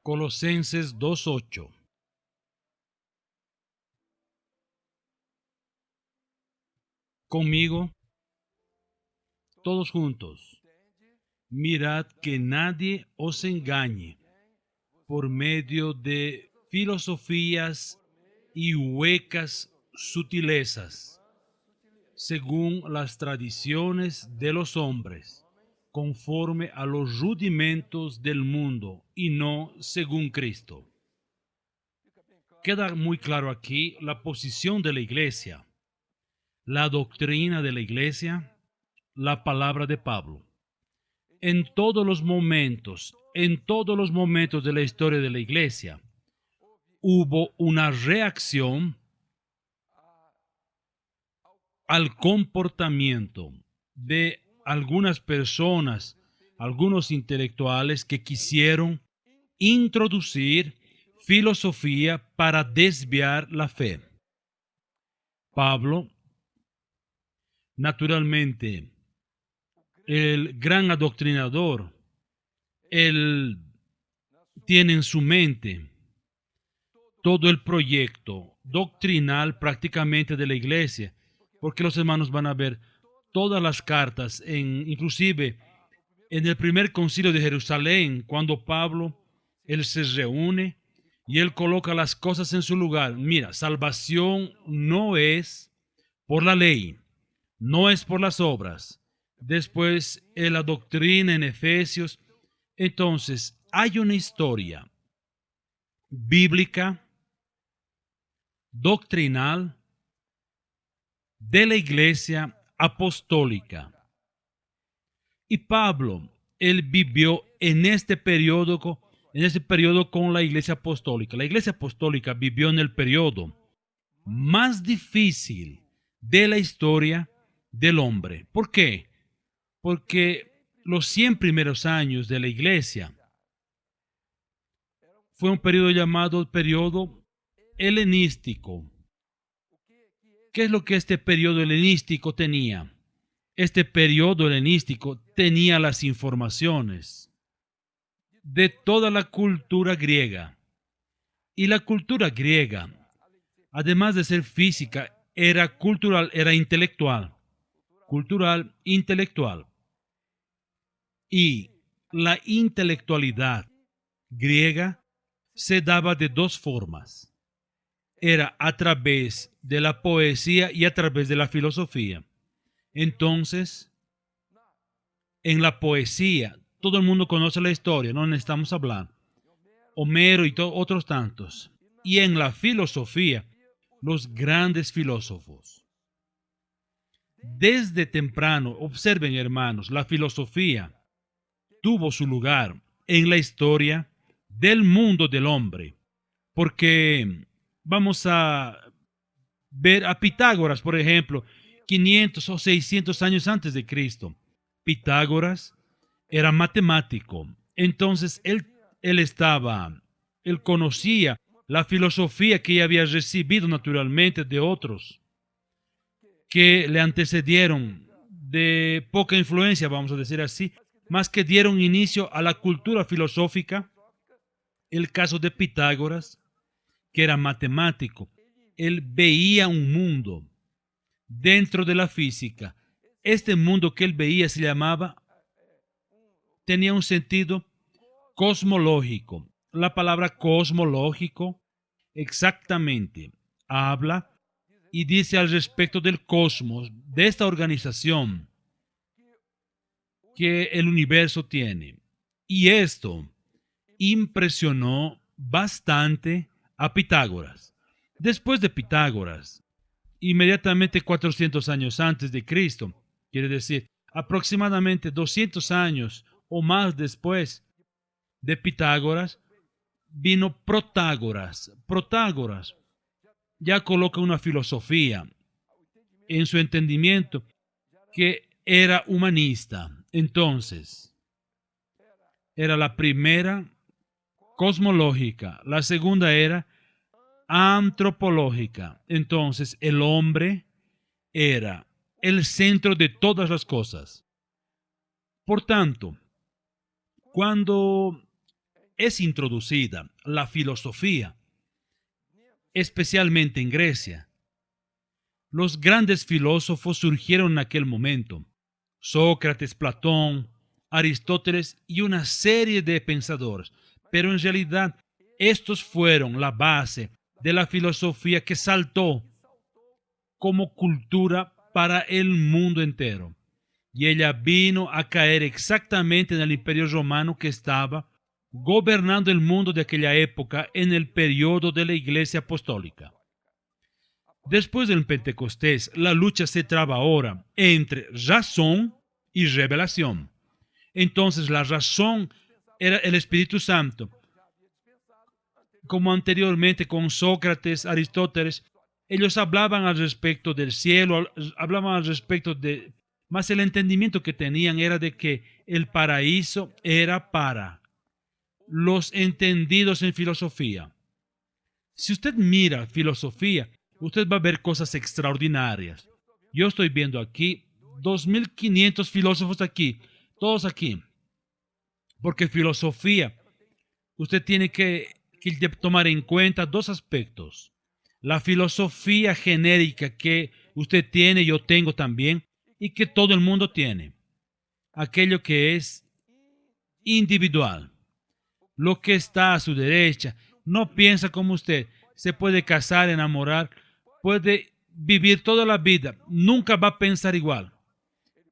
Colosenses 2:8. Conmigo, todos juntos. Mirad que nadie os engañe por medio de filosofías y huecas sutilezas, según las tradiciones de los hombres, conforme a los rudimentos del mundo y no según Cristo. Queda muy claro aquí la posición de la iglesia, la doctrina de la iglesia, la palabra de Pablo. En todos los momentos de la historia de la iglesia, hubo una reacción al comportamiento de algunas personas, algunos intelectuales que quisieron introducir filosofía para desviar la fe. Pablo, naturalmente, el gran adoctrinador, él tiene en su mente todo el proyecto doctrinal prácticamente de la iglesia, porque los hermanos van a ver todas las cartas, inclusive en el primer concilio de Jerusalén, cuando Pablo, él se reúne y él coloca las cosas en su lugar. Mira, salvación no es por la ley, no es por las obras. Después, la doctrina en Efesios. Entonces, hay una historia bíblica, doctrinal, de la iglesia apostólica. Y Pablo, él vivió en este periodo con la iglesia apostólica. La iglesia apostólica vivió en el periodo más difícil de la historia del hombre. ¿Por qué? Porque los 100 primeros años de la iglesia fue un periodo llamado periodo helenístico. ¿Qué es lo que este periodo helenístico tenía? Este periodo helenístico tenía las informaciones de toda la cultura griega. Y la cultura griega, además de ser física, era cultural, era intelectual. Cultural, intelectual. Y la intelectualidad griega se daba de dos formas. Era a través de la poesía y a través de la filosofía. Entonces, en la poesía, todo el mundo conoce la historia, no necesitamos hablar. Homero y otros tantos. Y en la filosofía, los grandes filósofos. Desde temprano, observen hermanos, la filosofía tuvo su lugar en la historia del mundo del hombre. Porque vamos a ver a Pitágoras, por ejemplo, 500 o 600 años antes de Cristo. Pitágoras era matemático. Entonces, él conocía la filosofía que había recibido naturalmente de otros que le antecedieron de poca influencia, vamos a decir así, más que dieron inicio a la cultura filosófica. El caso de Pitágoras, que era matemático, él veía un mundo dentro de la física. Este mundo que él veía tenía un sentido cosmológico. La palabra cosmológico exactamente habla y dice al respecto del cosmos, de esta organización que el universo tiene. Y esto impresionó bastante a Pitágoras. Después de Pitágoras, inmediatamente 400 años antes de Cristo, quiere decir aproximadamente 200 años o más después de Pitágoras, vino Protágoras. Protágoras ya coloca una filosofía en su entendimiento que era humanista. Entonces, era la primera cosmológica, la segunda era antropológica. Entonces, el hombre era el centro de todas las cosas. Por tanto, cuando es introducida la filosofía, especialmente en Grecia. Los grandes filósofos surgieron en aquel momento: Sócrates, Platón, Aristóteles y una serie de pensadores. Pero en realidad estos fueron la base de la filosofía que saltó como cultura para el mundo entero. Y ella vino a caer exactamente en el Imperio Romano, que estaba gobernando el mundo de aquella época en el periodo de la Iglesia Apostólica. Después del Pentecostés, la lucha se traba ahora entre razón y revelación. Entonces la razón era el Espíritu Santo. Como anteriormente con Sócrates, Aristóteles, ellos hablaban al respecto del cielo, hablaban al respecto de... Más el entendimiento que tenían era de que el paraíso era para los entendidos en filosofía. Si usted mira filosofía, usted va a ver cosas extraordinarias. Yo estoy viendo aquí 2.500 filósofos aquí, todos aquí. Porque filosofía, usted tiene que tomar en cuenta dos aspectos. La filosofía genérica que usted tiene, yo tengo también, y que todo el mundo tiene. Aquello que es individual. Lo que está a su derecha, no piensa como usted. Se puede casar, enamorar, puede vivir toda la vida, nunca va a pensar igual.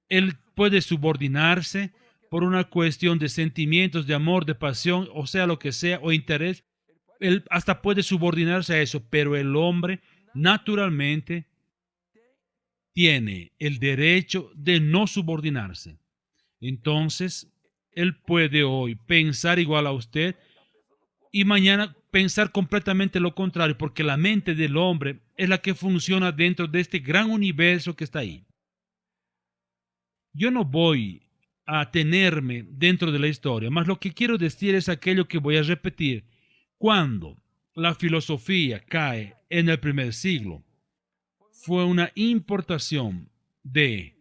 Él puede subordinarse por una cuestión de sentimientos, de amor, de pasión, o sea, lo que sea, o interés. Él hasta puede subordinarse a eso, pero el hombre naturalmente tiene el derecho de no subordinarse. Entonces, él puede hoy pensar igual a usted y mañana pensar completamente lo contrario, porque la mente del hombre es la que funciona dentro de este gran universo que está ahí. Yo no voy a tenerme dentro de la historia, mas lo que quiero decir es aquello que voy a repetir. Cuando la filosofía cae en el primer siglo, fue una importación de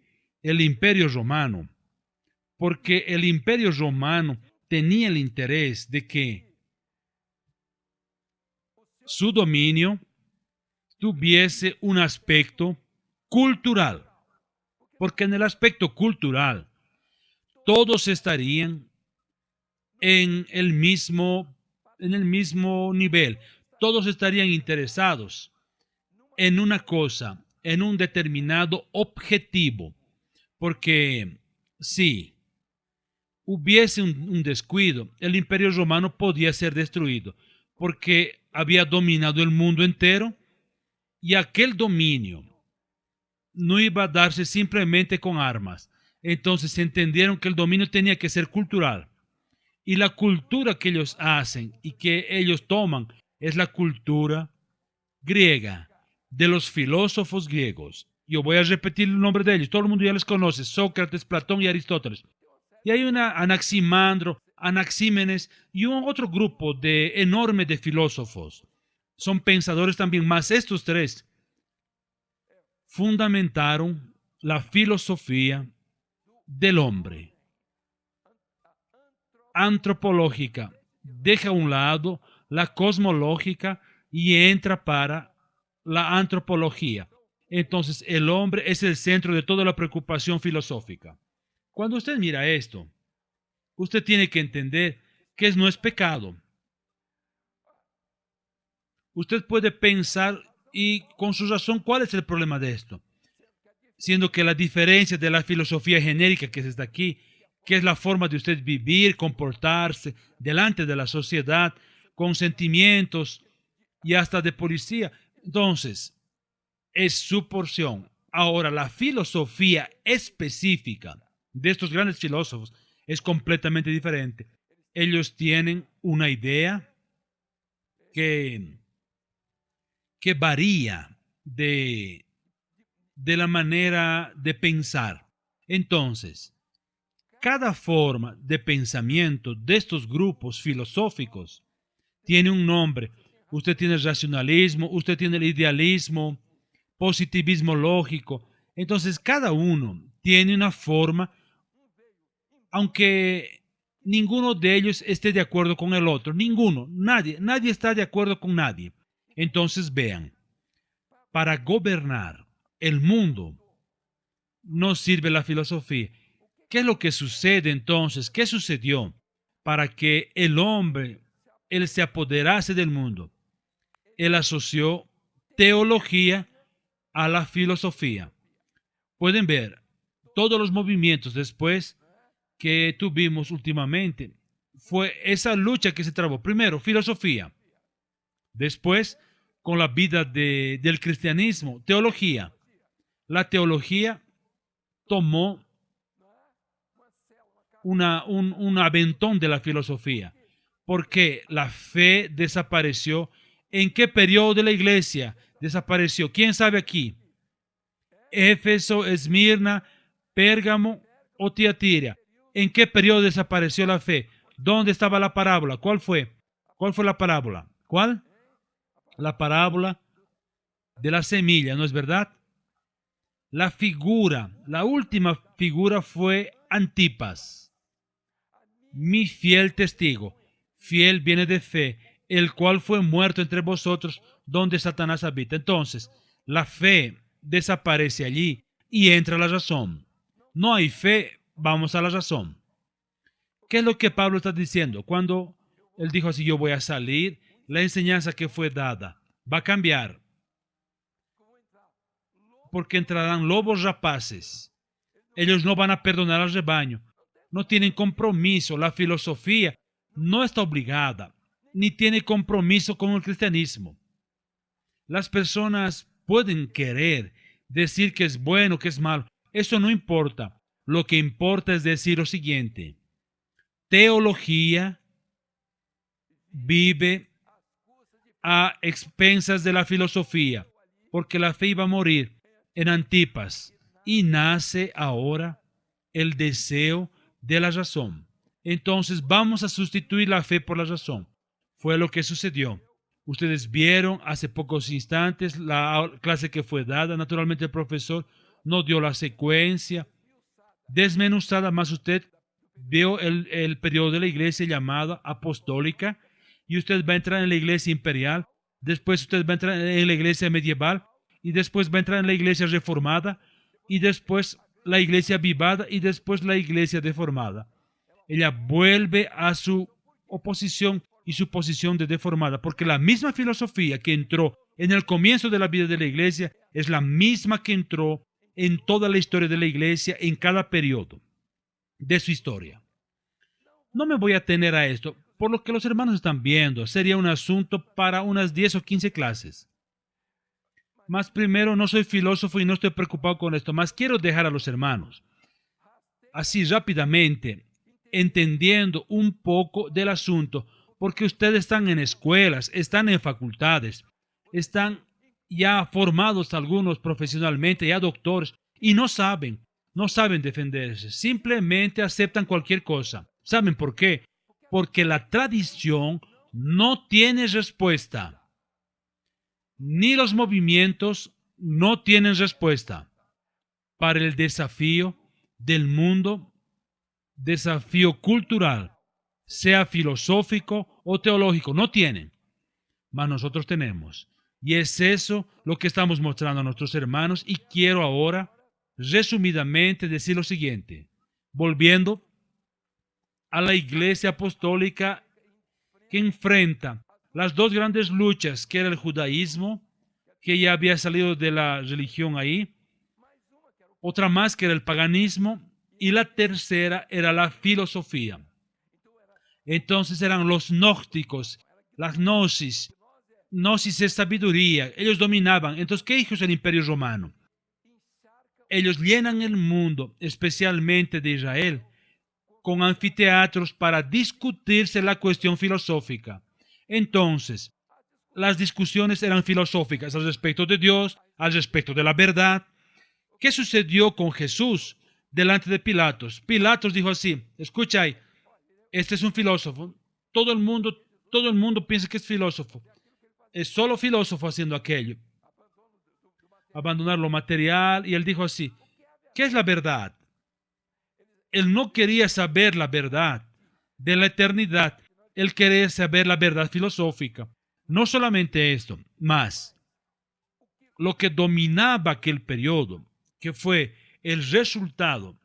el Imperio Romano, porque el Imperio Romano tenía el interés de que su dominio tuviese un aspecto cultural, porque en el aspecto cultural todos estarían en el mismo nivel, todos estarían interesados en una cosa, en un determinado objetivo, porque si hubiese un descuido, el Imperio Romano podía ser destruido, porque había dominado el mundo entero y aquel dominio no iba a darse simplemente con armas. Entonces entendieron que el dominio tenía que ser cultural. Y la cultura que ellos hacen y que ellos toman es la cultura griega, de los filósofos griegos. Yo voy a repetir el nombre de ellos, todo el mundo ya les conoce: Sócrates, Platón y Aristóteles. Y hay una Anaximandro, Anaxímenes y un otro grupo enorme de filósofos. Son pensadores también, más estos tres fundamentaron la filosofía del hombre. Antropológica, deja a un lado la cosmológica y entra para la antropología. Entonces el hombre es el centro de toda la preocupación filosófica. Cuando usted mira esto, usted tiene que entender que no es pecado. Usted puede pensar y con su razón, ¿cuál es el problema de esto? Siendo que la diferencia de la filosofía genérica que está aquí, que es la forma de usted vivir, comportarse delante de la sociedad, con sentimientos y hasta de policía. Entonces, es su porción. Ahora, la filosofía específica de estos grandes filósofos es completamente diferente. Ellos tienen una idea que varía de la manera de pensar. Entonces, cada forma de pensamiento de estos grupos filosóficos tiene un nombre. Usted tiene el racionalismo, usted tiene el idealismo, positivismo lógico. Entonces, cada uno tiene una forma, aunque ninguno de ellos esté de acuerdo con el otro. Ninguno, nadie está de acuerdo con nadie. Entonces vean, para gobernar el mundo no sirve la filosofía. ¿Qué es lo que sucede entonces? ¿Qué sucedió para que el hombre, él se apoderase del mundo? Él asoció teología a la filosofía. Pueden ver todos los movimientos después que tuvimos últimamente. Fue esa lucha que se trabó. Primero, filosofía. Después, con la vida del cristianismo, teología. La teología tomó un aventón de la filosofía, porque la fe desapareció. ¿En qué periodo de la iglesia desapareció? ¿Quién sabe aquí? Éfeso, Esmirna, Pérgamo o Tiatira. ¿En qué periodo desapareció la fe? ¿Dónde estaba la parábola? ¿Cuál fue? ¿Cuál fue la parábola? ¿Cuál? La parábola de la semilla, ¿no es verdad? La figura, la última figura fue Antipas, mi fiel testigo. Fiel viene de fe, el cual fue muerto entre vosotros, donde Satanás habita. Entonces, la fe desaparece allí y entra la razón. No hay fe, vamos a la razón. ¿Qué es lo que Pablo está diciendo? Cuando él dijo así, yo voy a salir, la enseñanza que fue dada va a cambiar. Porque entrarán lobos rapaces. Ellos no van a perdonar al rebaño. No tienen compromiso. La filosofía no está obligada, ni tiene compromiso con el cristianismo. Las personas pueden querer decir que es bueno, que es malo. Eso no importa. Lo que importa es decir lo siguiente. Teología vive a expensas de la filosofía, porque la fe iba a morir en Antipas y nace ahora el deseo de la razón. Entonces vamos a sustituir la fe por la razón. Fue lo que sucedió. Ustedes vieron hace pocos instantes la clase que fue dada. Naturalmente el profesor no dio la secuencia desmenuzada, más usted vio el periodo de la iglesia llamada apostólica, y usted va a entrar en la iglesia imperial, después usted va a entrar en la iglesia medieval, y después va a entrar en la iglesia reformada, y después la iglesia avivada, y después la iglesia deformada. Ella vuelve a su oposición y su posición de deformada, porque la misma filosofía que entró en el comienzo de la vida de la iglesia es la misma que entró en toda la historia de la iglesia, en cada periodo de su historia. No me voy a atener a esto, por lo que los hermanos están viendo, sería un asunto para unas 10 o 15 clases. Mas primero, no soy filósofo y no estoy preocupado con esto, mas quiero dejar a los hermanos así rápidamente, entendiendo un poco del asunto, porque ustedes están en escuelas, están en facultades, están ya formados algunos profesionalmente, ya doctores, y no saben defenderse, simplemente aceptan cualquier cosa. ¿Saben por qué? Porque la tradición no tiene respuesta, ni los movimientos no tienen respuesta para el desafío del mundo, desafío cultural, sea filosófico o teológico, no tienen, mas nosotros tenemos. Y es eso lo que estamos mostrando a nuestros hermanos, y quiero ahora resumidamente decir lo siguiente, volviendo a la iglesia apostólica que enfrenta las dos grandes luchas, que era el judaísmo, que ya había salido de la religión ahí, otra más que era el paganismo, y la tercera era la filosofía. Entonces eran los gnósticos, la gnosis. Gnosis es sabiduría, ellos dominaban. Entonces, ¿qué hizo el Imperio Romano? Ellos llenan el mundo, especialmente de Israel, con anfiteatros para discutirse la cuestión filosófica. Entonces, las discusiones eran filosóficas al respecto de Dios, al respecto de la verdad. ¿Qué sucedió con Jesús delante de Pilatos? Pilatos dijo así, escucha ahí, este es un filósofo. Todo el mundo piensa que es filósofo. Es solo filósofo haciendo aquello. Abandonar lo material. Y él dijo así, ¿qué es la verdad? Él no quería saber la verdad de la eternidad. Él quería saber la verdad filosófica. No solamente esto, más lo que dominaba aquel periodo, que fue el resultado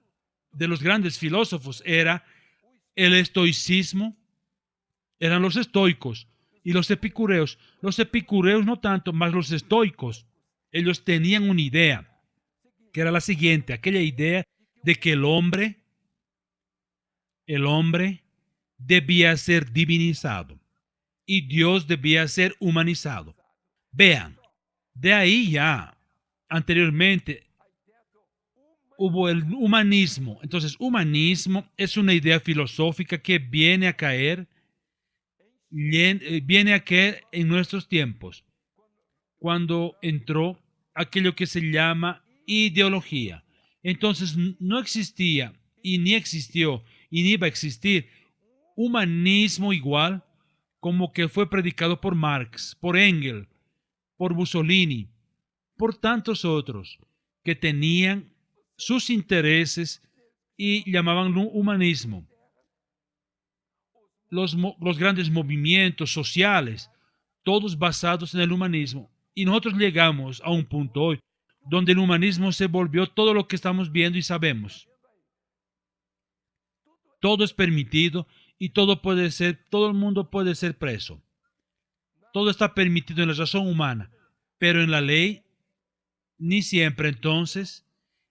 de los grandes filósofos, era el estoicismo, eran los estoicos y los epicureos. Los epicureos no tanto, más los estoicos. Ellos tenían una idea, que era la siguiente, aquella idea de que el hombre debía ser divinizado y Dios debía ser humanizado. Vean, de ahí ya, anteriormente, hubo el humanismo. Entonces, humanismo es una idea filosófica que viene a caer en nuestros tiempos, cuando entró aquello que se llama ideología. Entonces, no existía y ni existió y ni iba a existir humanismo igual como que fue predicado por Marx, por Engels, por Mussolini, por tantos otros que tenían sus intereses y llamaban humanismo. Los grandes movimientos sociales, todos basados en el humanismo. Y nosotros llegamos a un punto hoy donde el humanismo se volvió todo lo que estamos viendo y sabemos. Todo es permitido y todo el mundo puede ser preso. Todo está permitido en la razón humana, pero en la ley ni siempre. Entonces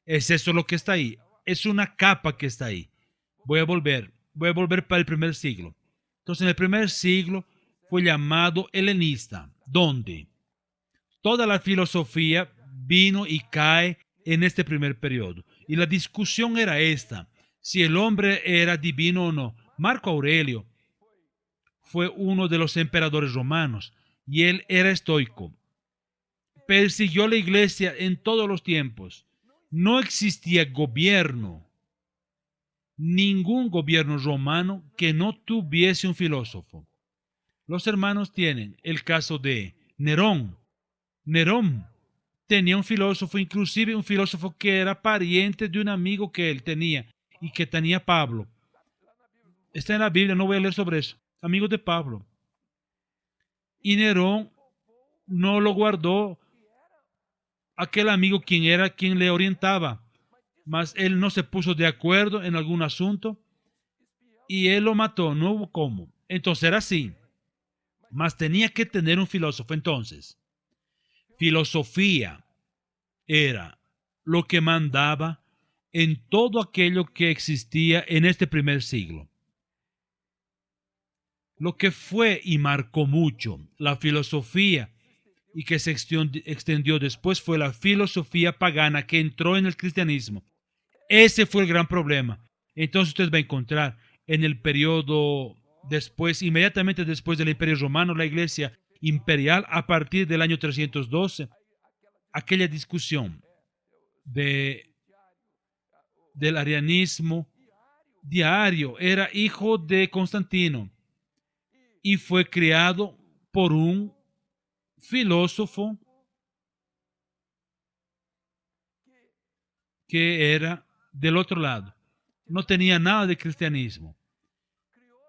es eso lo que está ahí. Es una capa que está ahí. Voy a volver para el primer siglo. Entonces en el primer siglo fue llamado helenista, donde toda la filosofía vino y cae en este primer periodo. Y la discusión era esta, si el hombre era divino o no. Marco Aurelio fue uno de los emperadores romanos y él era estoico. Persiguió la iglesia en todos los tiempos. No existía gobierno, ningún gobierno romano que no tuviese un filósofo. Los hermanos tienen el caso de Nerón. Nerón tenía un filósofo, inclusive un filósofo que era pariente de un amigo que él tenía y que tenía Pablo. Está en la Biblia, no voy a leer sobre eso. Amigo de Pablo. Y Nerón no lo guardó aquel amigo quien le orientaba, mas él no se puso de acuerdo en algún asunto y él lo mató, no hubo cómo. Entonces era así, mas tenía que tener un filósofo. Entonces, filosofía era lo que mandaba en todo aquello que existía en este primer siglo. Lo que fue y marcó mucho la filosofía y que se extendió después fue la filosofía pagana que entró en el cristianismo. Ese fue el gran problema. Entonces usted va a encontrar en el periodo después, inmediatamente después del Imperio Romano, la Iglesia imperial, a partir del año 312, aquella discusión del arianismo. Diario era hijo de Constantino y fue criado por un filósofo que era del otro lado. No tenía nada de cristianismo.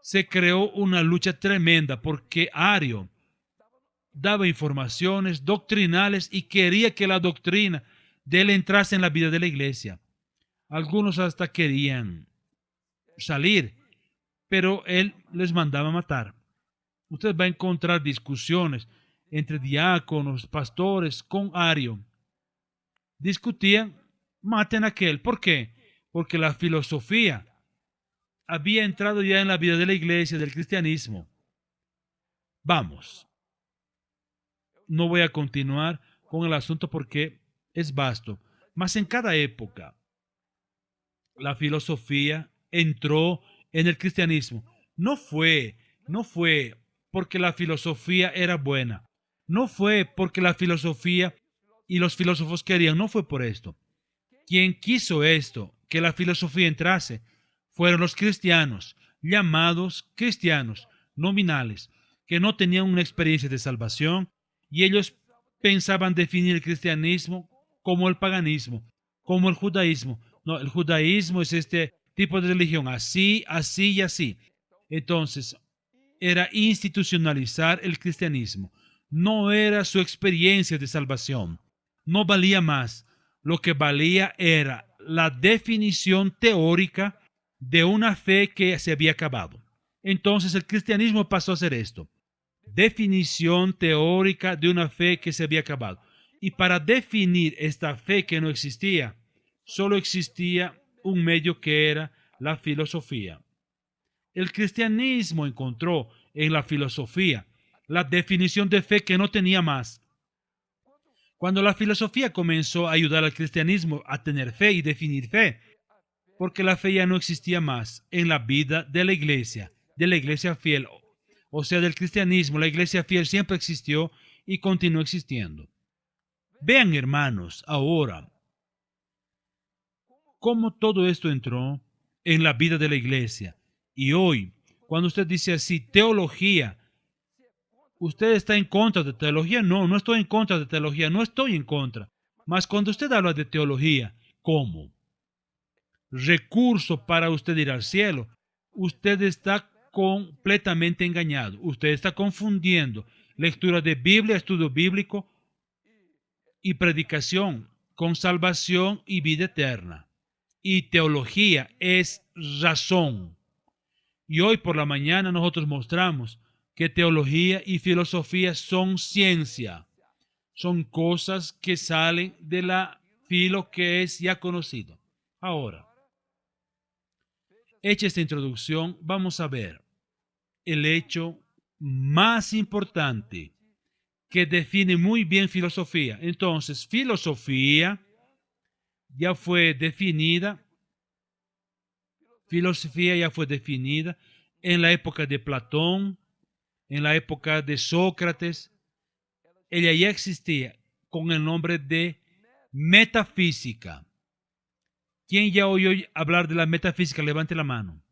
Se creó una lucha tremenda porque Ario daba informaciones doctrinales y quería que la doctrina de él entrase en la vida de la iglesia. Algunos hasta querían salir, pero él les mandaba matar. Usted va a encontrar discusiones entre diáconos, pastores con Ario. Discutían, maten a aquel. ¿Por qué? Porque la filosofía había entrado ya en la vida de la iglesia, del cristianismo. Vamos. No voy a continuar con el asunto porque es vasto. Mas en cada época, la filosofía entró en el cristianismo. No fue porque la filosofía era buena. No fue porque la filosofía y los filósofos querían. No fue por esto. Quien quiso esto, que la filosofía entrase, fueron los cristianos, llamados cristianos nominales, que no tenían una experiencia de salvación y ellos pensaban definir el cristianismo como el paganismo, como el judaísmo. No, el judaísmo es este tipo de religión, así, así y así. Entonces, era institucionalizar el cristianismo. No era su experiencia de salvación. No valía más. Lo que valía era la definición teórica de una fe que se había acabado. Entonces el cristianismo pasó a ser esto: definición teórica de una fe que se había acabado. Y para definir esta fe que no existía, solo existía un medio, que era la filosofía. El cristianismo encontró en la filosofía la definición de fe que no tenía más. Cuando la filosofía comenzó a ayudar al cristianismo a tener fe y definir fe, porque la fe ya no existía más en la vida de la iglesia fiel, o sea, del cristianismo. La iglesia fiel siempre existió y continúa existiendo. Vean, hermanos, ahora cómo todo esto entró en la vida de la iglesia. Y hoy, cuando usted dice así, teología, ¿usted está en contra de teología? No, no estoy en contra de teología, no estoy en contra. Mas cuando usted habla de teología como recurso para usted ir al cielo, usted está completamente engañado. Usted está confundiendo lectura de Biblia, estudio bíblico y predicación con salvación y vida eterna. Y teología es razón. Y hoy por la mañana nosotros mostramos que teología y filosofía son ciencia. Son cosas que salen de la filo que es ya conocido. Ahora, hecha esta introducción, vamos a ver el hecho más importante que define muy bien filosofía. Entonces, filosofía ya fue definida. Filosofía ya fue definida en la época de Platón, en la época de Sócrates. Ella ya existía con el nombre de metafísica. ¿Quién ya oyó hablar de la metafísica? Levante la mano.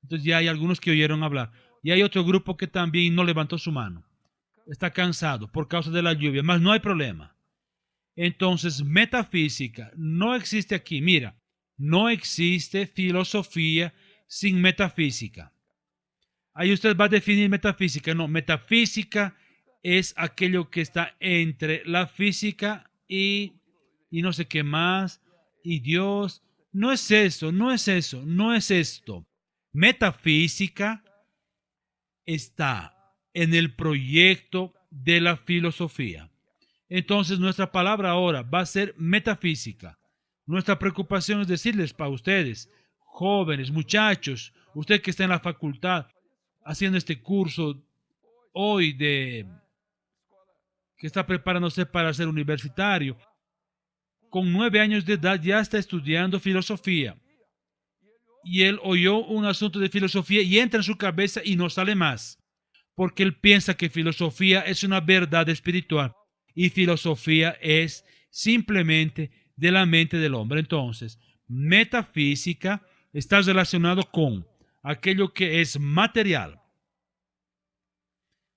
Entonces ya hay algunos que oyeron hablar. Y hay otro grupo que también no levantó su mano. Está cansado por causa de la lluvia, mas no hay problema. Entonces, metafísica no existe aquí. Mira, no existe filosofía sin metafísica. Ahí usted va a definir metafísica. No, metafísica es aquello que está entre la física y no sé qué más, y Dios. No es eso, no es eso, no es esto. Metafísica está en el proyecto de la filosofía. Entonces nuestra palabra ahora va a ser metafísica. Nuestra preocupación es decirles para ustedes, jóvenes, muchachos, usted que está en la facultad haciendo este curso hoy que está preparándose para ser universitario, con 9 años de edad ya está estudiando filosofía. Y él oyó un asunto de filosofía y entra en su cabeza y no sale más. Porque él piensa que filosofía es una verdad espiritual y filosofía es simplemente de la mente del hombre. Entonces, metafísica está relacionado con aquello que es material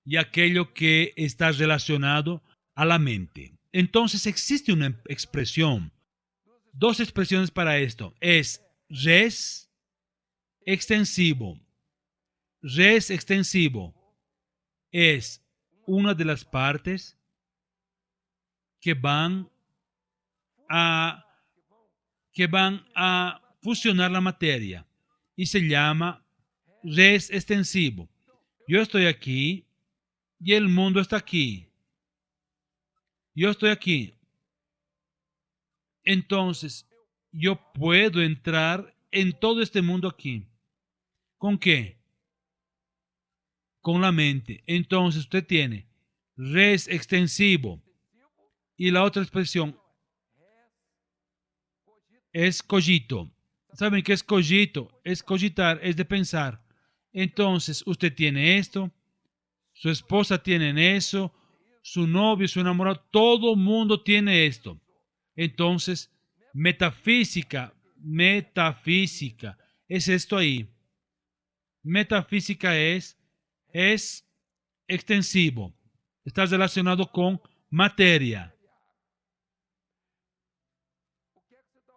y aquello que está relacionado a la mente. Entonces existe una expresión, dos expresiones para esto. Es res extensivo. Res extensivo es una de las partes que van a fusionar la materia y se llama res extensivo. Yo estoy aquí y el mundo está aquí. Yo estoy aquí. Entonces, yo puedo entrar en todo este mundo aquí. ¿Con qué? Con la mente. Entonces usted tiene res extensivo. Y la otra expresión es cogito. ¿Saben qué es cogito? Es cogitar, es de pensar. Entonces usted tiene esto, su esposa tiene eso, su novio, su enamorado, todo mundo tiene esto. Entonces, metafísica es esto ahí. Metafísica es extensivo. Está relacionado con materia.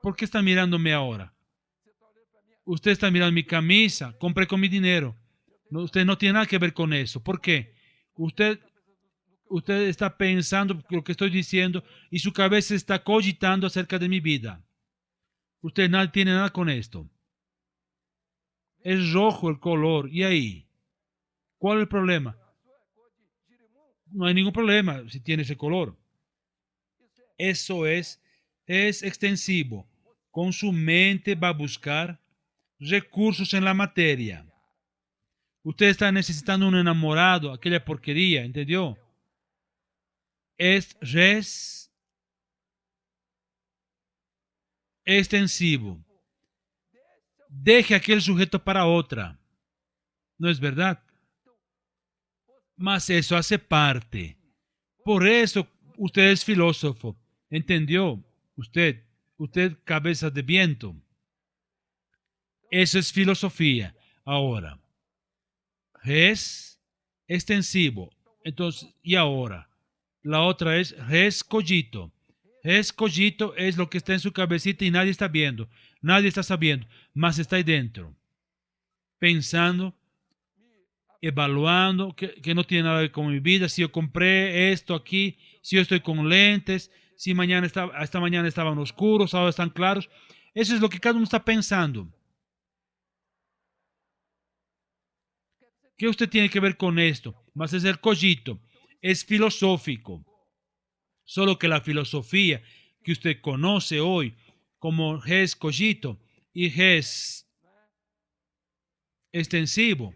¿Por qué está mirándome ahora? Usted está mirando mi camisa, compré con mi dinero. No, usted no tiene nada que ver con eso. ¿Por qué? Usted está pensando lo que estoy diciendo y su cabeza está cogitando acerca de mi vida. Usted no tiene nada con esto. Es rojo el color. ¿Y ahí? ¿Cuál es el problema? No hay ningún problema si tiene ese color. Eso es extensivo. Con su mente va a buscar recursos en la materia. Usted está necesitando un enamorado, aquella porquería, ¿entendió? Es res extensivo. Deje aquel sujeto para otra. ¿No es verdad? Mas eso hace parte. Por eso usted es filósofo. ¿Entendió? Usted cabeza de viento. Eso es filosofía. Ahora, res extensivo. Entonces, y ahora, la otra es res cogito. Res cogito es lo que está en su cabecita y nadie está viendo, nadie está sabiendo, mas está ahí dentro, pensando, evaluando, que no tiene nada que ver con mi vida, si yo compré esto aquí, si yo estoy con lentes, si esta mañana estaban oscuros, ahora están claros. Eso es lo que cada uno está pensando. ¿Qué usted tiene que ver con esto? Mas es el cogito, es filosófico. Solo que la filosofía que usted conoce hoy como res cogito y res extensivo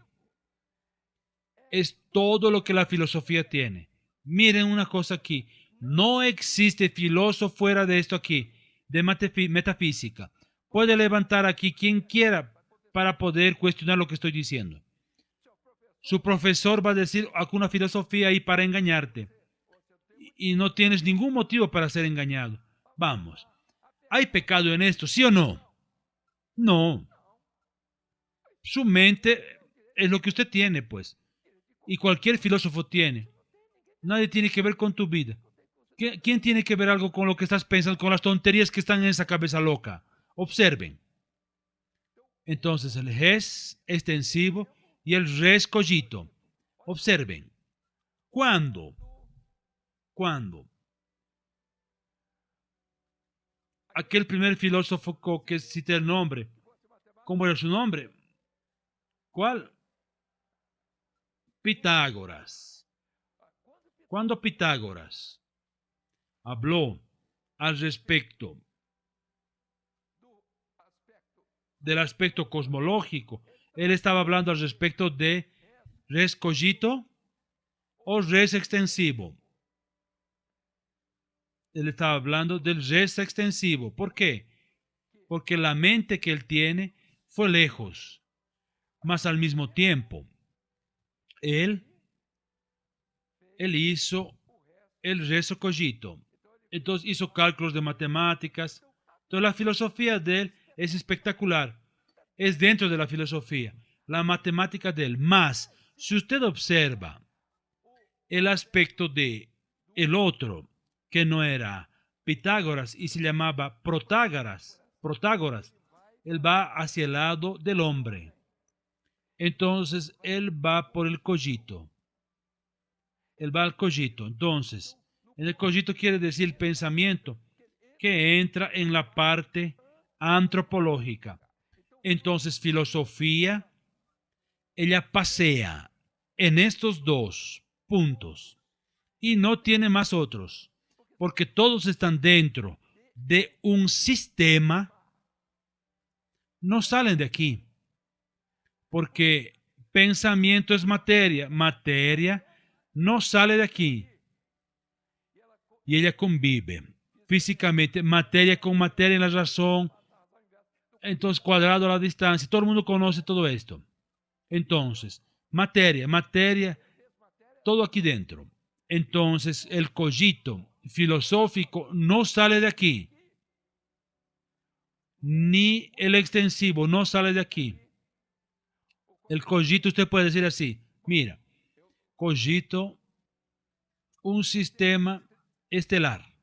es todo lo que la filosofía tiene. Miren una cosa aquí. No existe filósofo fuera de esto aquí, de metafísica. Puede levantar aquí quien quiera para poder cuestionar lo que estoy diciendo. Su profesor va a decir alguna filosofía ahí para engañarte. Y no tienes ningún motivo para ser engañado. Vamos. ¿Hay pecado en esto, sí o no? No. Su mente es lo que usted tiene, pues. Y cualquier filósofo tiene. Nadie tiene que ver con tu vida. ¿Quién tiene que ver algo con lo que estás pensando, con las tonterías que están en esa cabeza loca? Observen. Entonces el res extensivo y el res cogito. Observen. ¿Cuándo? Aquel primer filósofo que cité el nombre. ¿Cómo era su nombre? ¿Cuál? Pitágoras. Cuando Pitágoras habló al respecto del aspecto cosmológico, él estaba hablando al respecto de res cogito o res extensivo. Él estaba hablando del res extensivo. ¿Por qué? Porque la mente que él tiene fue lejos, mas al mismo tiempo, él hizo el res cogito. Entonces hizo cálculos de matemáticas. Entonces la filosofía de él es espectacular. Es dentro de la filosofía, la matemática de él. Más, si usted observa el aspecto de el otro, que no era Pitágoras y se llamaba Protágoras, él va hacia el lado del hombre. Entonces él va por el cogito. Él va al cogito. Entonces, en el cogito quiere decir el pensamiento que entra en la parte antropológica. Entonces, filosofía, ella pasea en estos dos puntos y no tiene más otros, porque todos están dentro de un sistema, no salen de aquí, porque pensamiento es materia, materia no sale de aquí y ella convive físicamente, materia con materia en la razón, entonces cuadrado a la distancia, todo el mundo conoce todo esto. Entonces, materia, todo aquí dentro. Entonces, el cogito filosófico no sale de aquí, ni el extensivo no sale de aquí. El cogito usted puede decir así, mira, cogito un sistema estelar,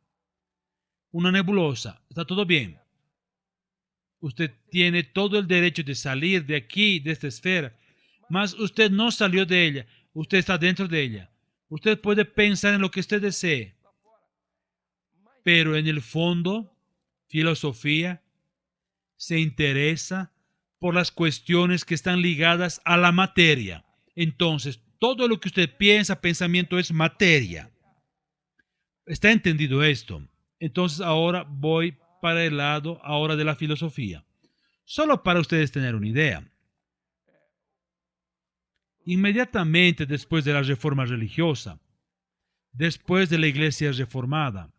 una nebulosa, está todo bien. Usted tiene todo el derecho de salir de aquí, de esta esfera, mas usted no salió de ella, usted está dentro de ella. Usted puede pensar en lo que usted desee, pero en el fondo, filosofía se interesa por las cuestiones que están ligadas a la materia. Entonces, todo lo que usted piensa, pensamiento es materia. ¿Está entendido esto? Entonces ahora voy para el lado ahora de la filosofía. Solo para ustedes tener una idea. Inmediatamente después de la reforma religiosa, después de la iglesia reformada,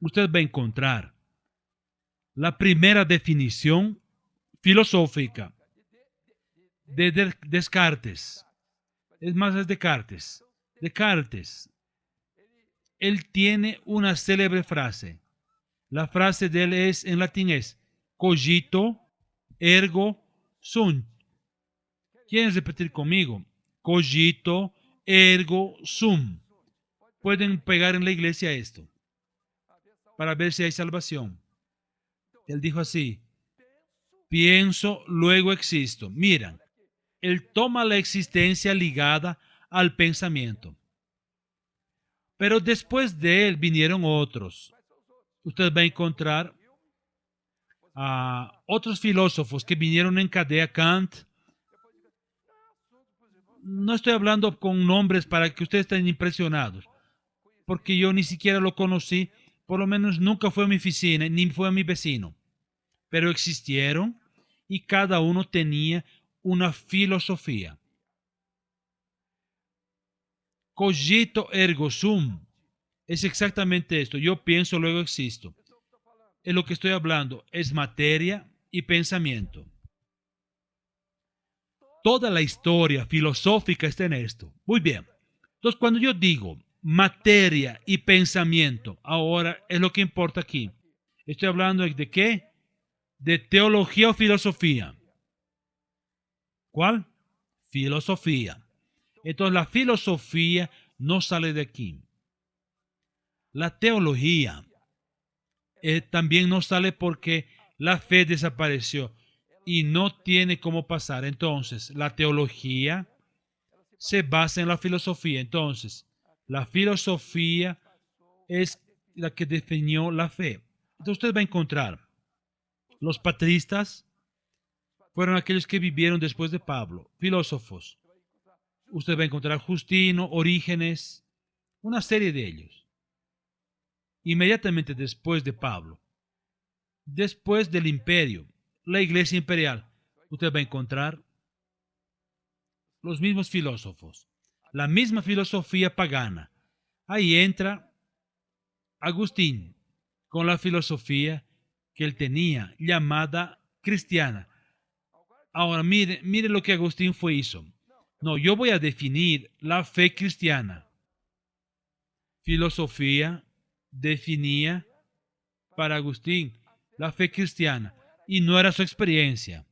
usted va a encontrar la primera definición filosófica de Descartes. Es más, es Descartes. Descartes, él tiene una célebre frase. La frase de él es, en latín es, cogito ergo sum. ¿Quieren repetir conmigo? Cogito ergo sum. Pueden pegar en la iglesia esto para ver si hay salvación. Él dijo así: pienso, luego existo. Miren, él toma la existencia ligada al pensamiento. Pero después de él vinieron otros. Usted va a encontrar a otros filósofos que vinieron en cadena, Kant. No estoy hablando con nombres para que ustedes estén impresionados, porque yo ni siquiera lo conocí, por lo menos nunca fue a mi oficina, ni fue a mi vecino. Pero existieron y cada uno tenía una filosofía. Cogito ergo sum es exactamente esto. Yo pienso, luego existo. Es lo que estoy hablando. Es materia y pensamiento. Toda la historia filosófica está en esto. Muy bien. Entonces, cuando yo digo materia y pensamiento, ahora es lo que importa aquí. Estoy hablando de qué? De teología o filosofía. ¿Cuál? Filosofía. Entonces, la filosofía no sale de aquí. La teología también no sale porque la fe desapareció y no tiene cómo pasar. Entonces, la teología se basa en la filosofía. Entonces, la filosofía es la que definió la fe. Entonces, usted va a encontrar los patristas fueron aquellos que vivieron después de Pablo, filósofos. Usted va a encontrar Justino, Orígenes, una serie de ellos. Inmediatamente después de Pablo, después del imperio, la iglesia imperial, usted va a encontrar los mismos filósofos, la misma filosofía pagana. Ahí entra Agustín con la filosofía que él tenía, llamada cristiana. Ahora mire lo que Agustín hizo. No, yo voy a definir la fe cristiana. Filosofía definía para Agustín la fe cristiana y no era su experiencia.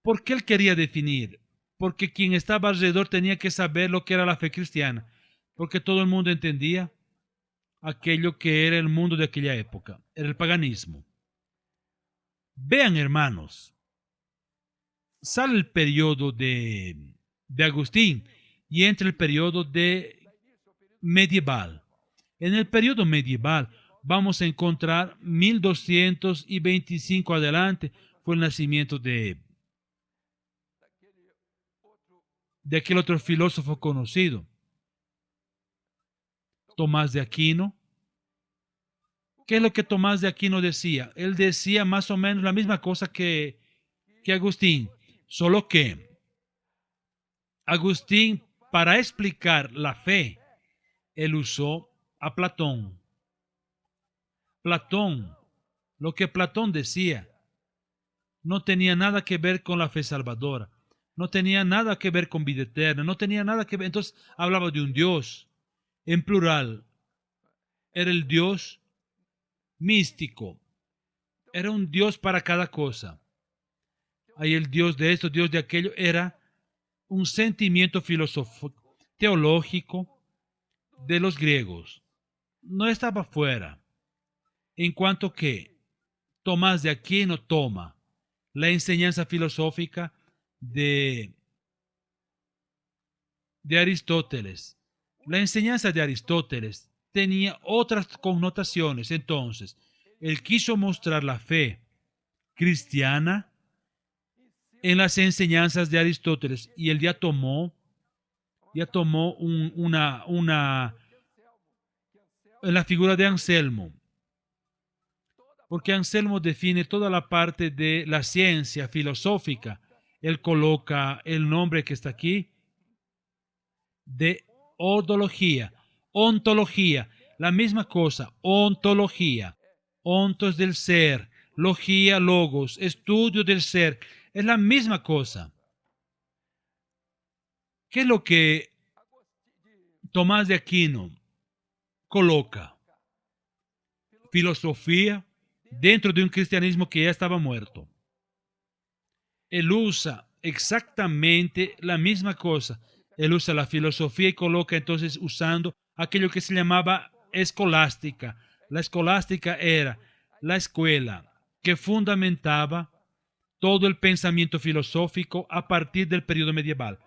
¿Por qué él quería definir? Porque quien estaba alrededor tenía que saber lo que era la fe cristiana, porque todo el mundo entendía aquello que era el mundo de aquella época, era el paganismo. Vean, hermanos, sale el periodo de Agustín y entra el periodo de medieval. En el periodo medieval vamos a encontrar 1225 adelante fue el nacimiento de aquel otro filósofo conocido, Tomás de Aquino. ¿Qué es lo que Tomás de Aquino decía? Él decía más o menos la misma cosa que Agustín, solo que Agustín, para explicar la fe, él usó a Platón. Platón, lo que Platón decía, no tenía nada que ver con la fe salvadora, no tenía nada que ver con vida eterna, no tenía nada que ver. Entonces hablaba de un Dios en plural. Era el Dios místico. Era un Dios para cada cosa. Hay el Dios de esto, Dios de aquello. Era un sentimiento filosófico, teológico de los griegos. No estaba fuera. En cuanto que Tomás de Aquino toma la enseñanza filosófica de Aristóteles. La enseñanza de Aristóteles tenía otras connotaciones. Entonces, él quiso mostrar la fe cristiana en las enseñanzas de Aristóteles y él ya tomó en la figura de Anselmo, porque Anselmo define toda la parte de la ciencia filosófica. Él coloca el nombre que está aquí de ontología, la misma cosa, ontología, ontos del ser, logía, logos, estudio del ser, es la misma cosa. ¿Qué es lo que Tomás de Aquino coloca? Filosofía dentro de un cristianismo que ya estaba muerto. Él usa exactamente la misma cosa. Él usa la filosofía y coloca entonces usando aquello que se llamaba escolástica. La escolástica era la escuela que fundamentaba todo el pensamiento filosófico a partir del periodo medieval,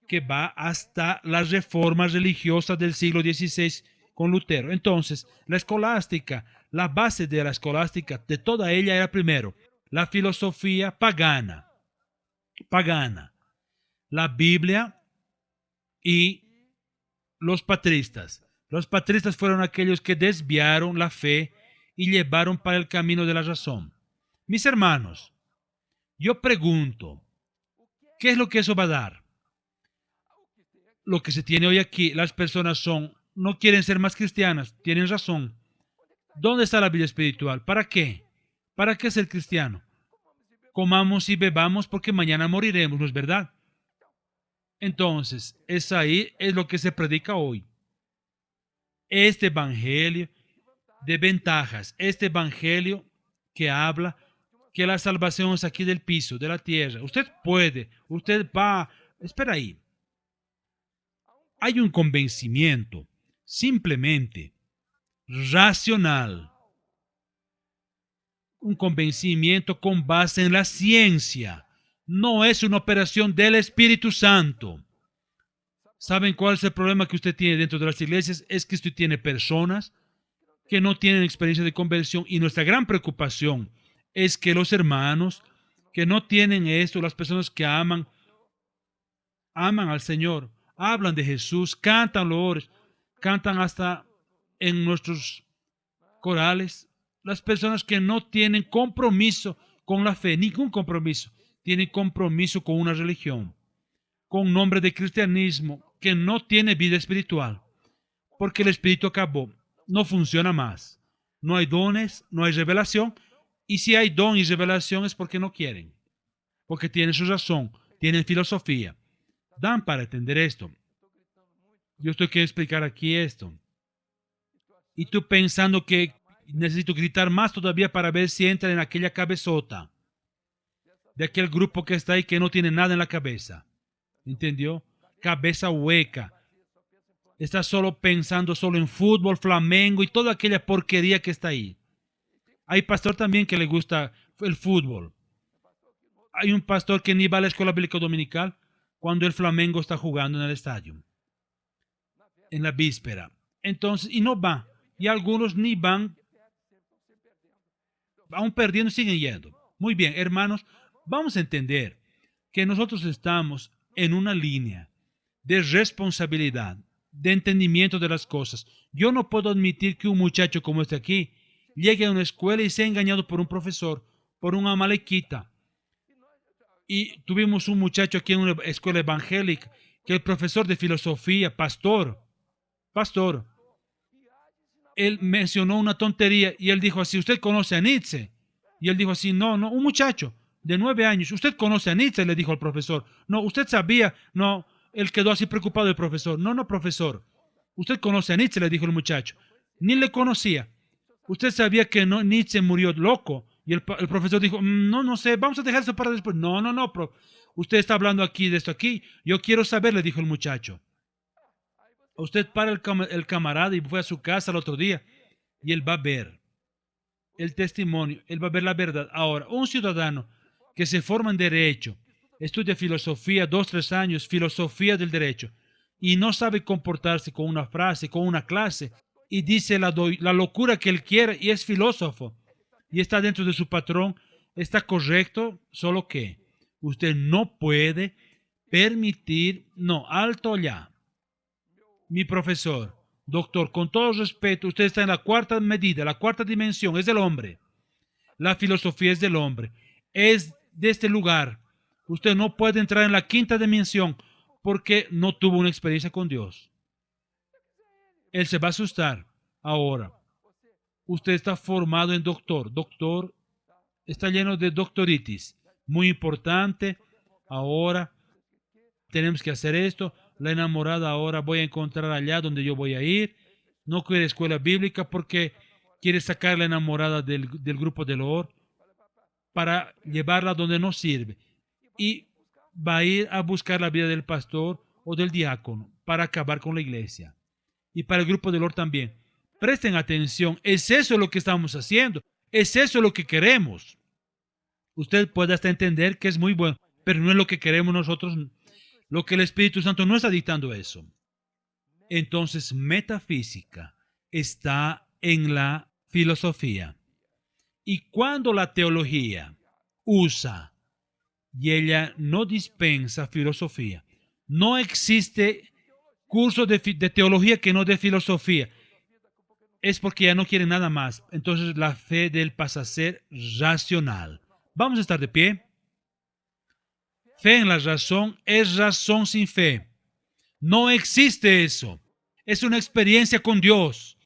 que va hasta las reformas religiosas del siglo XVI con Lutero. Entonces, la escolástica, la base de la escolástica, de toda ella era primero la filosofía pagana, la Biblia y los patristas. Los patristas fueron aquellos que desviaron la fe y llevaron para el camino de la razón. Mis hermanos, yo pregunto, ¿qué es lo que eso va a dar? Lo que se tiene hoy aquí, las personas no quieren ser más cristianas, tienen razón. ¿Dónde está la vida espiritual? ¿Para qué? ¿Para qué ser cristiano? Comamos y bebamos porque mañana moriremos, ¿no es verdad? Entonces, es lo que se predica hoy. Este evangelio de ventajas, este evangelio que habla que la salvación es aquí del piso, de la tierra. Usted va, espera ahí. Hay un convencimiento simplemente racional, un convencimiento con base en la ciencia. No es una operación del Espíritu Santo. ¿Saben cuál es el problema que usted tiene dentro de las iglesias? Es que usted tiene personas que no tienen experiencia de conversión y nuestra gran preocupación es que los hermanos que no tienen esto, las personas que aman al Señor, hablan de Jesús, cantan loores, cantan hasta en nuestros corales. Las personas que no tienen compromiso con la fe, ningún compromiso, tienen compromiso con una religión, con nombre de cristianismo, que no tiene vida espiritual, porque el espíritu acabó, no funciona más. No hay dones, no hay revelación, y si hay don y revelación es porque no quieren, porque tienen su razón, tienen filosofía. Dan para entender esto. Yo estoy queriendo explicar aquí esto. Y tú pensando que necesito gritar más todavía para ver si entra en aquella cabezota de aquel grupo que está ahí que no tiene nada en la cabeza. ¿Entendió? Cabeza hueca. Está solo pensando solo en fútbol, Flamengo y toda aquella porquería que está ahí. Hay pastor también que le gusta el fútbol. Hay un pastor que ni va a la escuela bíblica dominical cuando el Flamengo está jugando en el estadio, en la víspera. Entonces, y no va. Y algunos ni van, aún perdiendo, siguen yendo. Muy bien, hermanos, vamos a entender que nosotros estamos en una línea de responsabilidad, de entendimiento de las cosas. Yo no puedo admitir que un muchacho como este aquí llegue a una escuela y sea engañado por un profesor, por una amalequita. Y tuvimos un muchacho aquí en una escuela evangélica que el profesor de filosofía, pastor, él mencionó una tontería y él dijo así: ¿usted conoce a Nietzsche? Y él dijo así: no, un muchacho de 9 años, ¿usted conoce a Nietzsche? Le dijo al profesor. No, usted sabía. No, él quedó así preocupado el profesor. No, profesor, ¿usted conoce a Nietzsche? Le dijo el muchacho. Ni le conocía. ¿Usted sabía que no, Nietzsche murió loco? Y el profesor dijo: no sé, vamos a dejar eso para después. No, usted está hablando aquí de esto aquí. Yo quiero saber, le dijo el muchacho. Usted para el camarada y fue a su casa el otro día y él va a ver el testimonio, él va a ver la verdad. Ahora, un ciudadano que se forma en derecho, estudia filosofía 2, 3 años, filosofía del derecho, y no sabe comportarse con una frase, con una clase, y dice la locura que él quiere y es filósofo, y está dentro de su patrón, está correcto, solo que usted no puede permitir, no, alto ya. Mi profesor, doctor, con todo respeto, usted está en la cuarta medida, la cuarta dimensión, es del hombre. La filosofía es del hombre, es de este lugar. Usted no puede entrar en la quinta dimensión porque no tuvo una experiencia con Dios. Él se va a asustar. Ahora, usted está formado en doctor. Doctor está lleno de doctoritis. Muy importante. Ahora tenemos que hacer esto. La enamorada ahora voy a encontrar allá donde yo voy a ir. No quiere escuela bíblica porque quiere sacar la enamorada del grupo del Or para llevarla donde no sirve. Y va a ir a buscar la vida del pastor o del diácono para acabar con la iglesia. Y para el grupo del Or también. Presten atención. Es eso lo que estamos haciendo. Es eso lo que queremos. Usted puede hasta entender que es muy bueno, pero no es lo que queremos nosotros. Lo que el Espíritu Santo no está dictando eso. Entonces, metafísica está en la filosofía. Y cuando la teología usa y ella no dispensa filosofía, no existe curso de teología que no de filosofía, es porque ya no quiere nada más. Entonces la fe de él pasa a ser racional. Vamos a estar de pie. Fe en la razón es razón sin fe. No existe eso. Es una experiencia con Dios.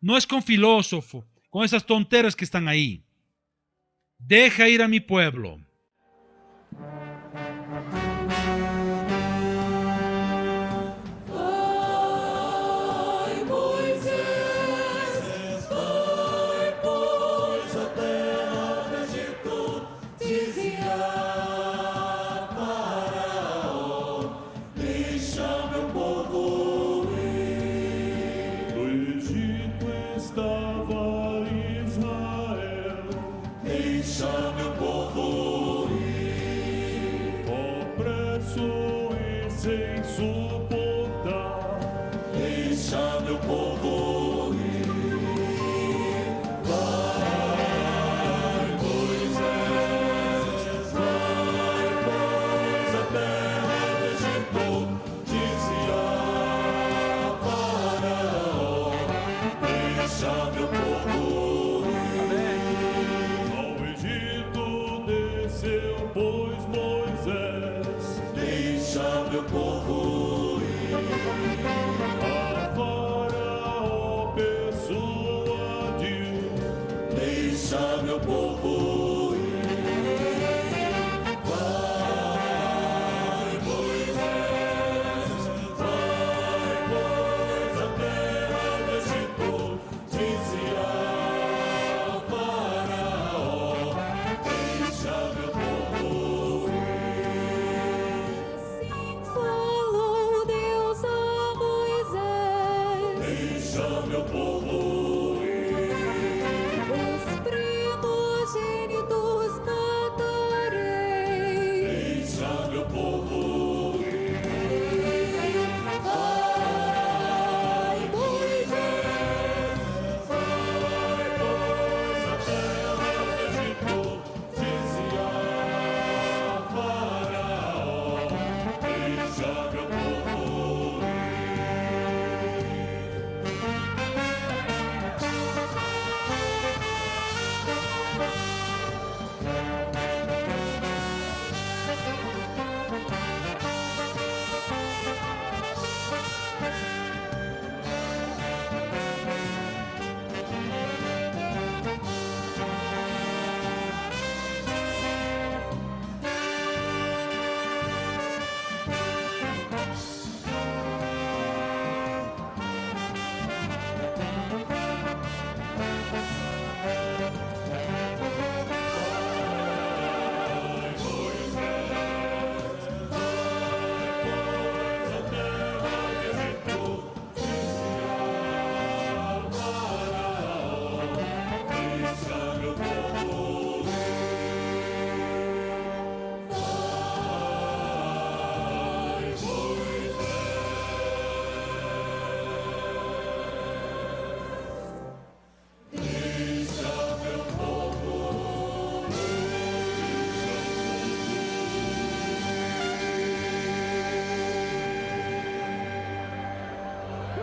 No es con filósofo, con esas tonteras que están ahí. Deja ir a mi pueblo.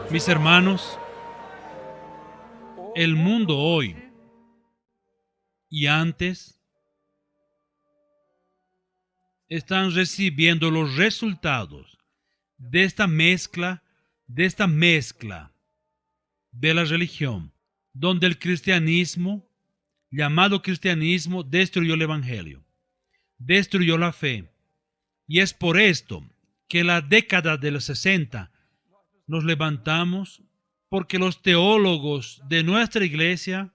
Mis hermanos, el mundo hoy y antes están recibiendo los resultados de esta mezcla de la religión, donde el cristianismo, llamado cristianismo, destruyó el evangelio, destruyó la fe. Y es por esto que la década de los 60 nos levantamos, porque los teólogos de nuestra iglesia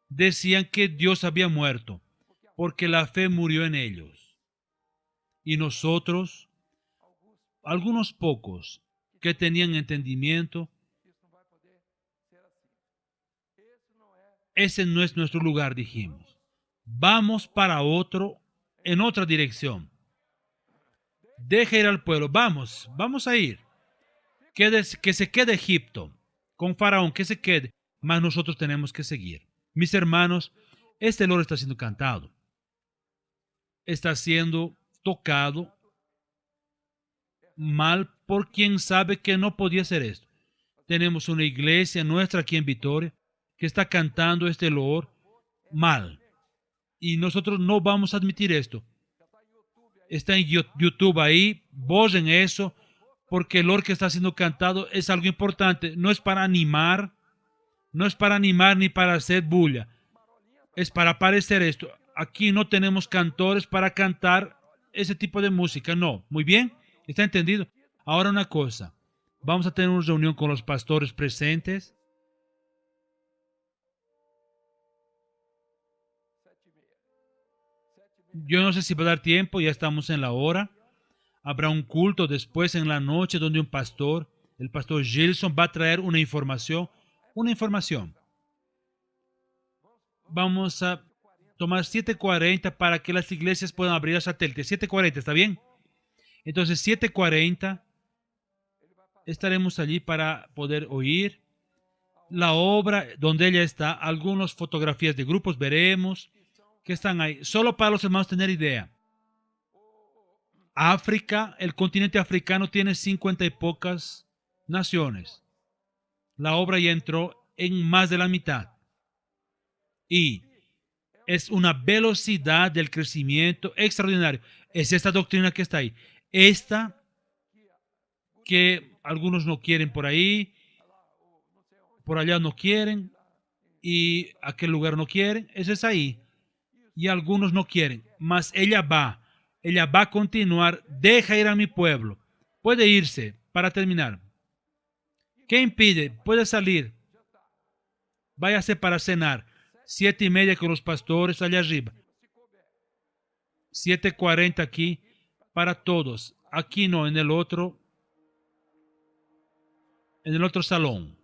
decían que Dios había muerto, porque la fe murió en ellos. Y nosotros, algunos pocos que tenían entendimiento, ese no es nuestro lugar, dijimos. Vamos para otro, en otra dirección. Deja ir al pueblo, vamos a ir. Que se quede Egipto, con Faraón, que se quede, mas nosotros tenemos que seguir. Mis hermanos, este loro está siendo cantado, está siendo tocado mal por quien sabe que no podía hacer esto. Tenemos una iglesia nuestra aquí en Vitoria que está cantando este loor mal, y nosotros no vamos a admitir esto. Está en YouTube ahí, borren eso, porque el loor que está siendo cantado es algo importante. No es para animar, ni para hacer bulla. Es para aparecer esto. Aquí no tenemos cantores para cantar ese tipo de música, no. Muy bien, ¿está entendido? Ahora una cosa, vamos a tener una reunión con los pastores presentes. Yo no sé si va a dar tiempo, ya estamos en la hora. Habrá un culto después en la noche donde el pastor Gilson, va a traer una información. Vamos a tomar 7:40 para que las iglesias puedan abrir el satélite. 7:40, ¿está bien? Entonces 7:40 estaremos allí para poder oír la obra donde ella está. Algunas fotografías de grupos veremos que están ahí. Solo para los hermanos tener idea. África, el continente africano tiene 50 y pocas naciones. La obra ya entró en más de la mitad. Y es una velocidad del crecimiento extraordinario. Es esta doctrina que está ahí. Esta que algunos no quieren por ahí, por allá no quieren, y aquel lugar no quieren. Eso es ahí. Y algunos no quieren. Mas ella va a continuar. Deja ir a mi pueblo. Puede irse para terminar. ¿Qué impide? Puede salir. Váyase para cenar. 7:30 con los pastores allá arriba. 7:40 aquí para todos. Aquí no, en el otro salón.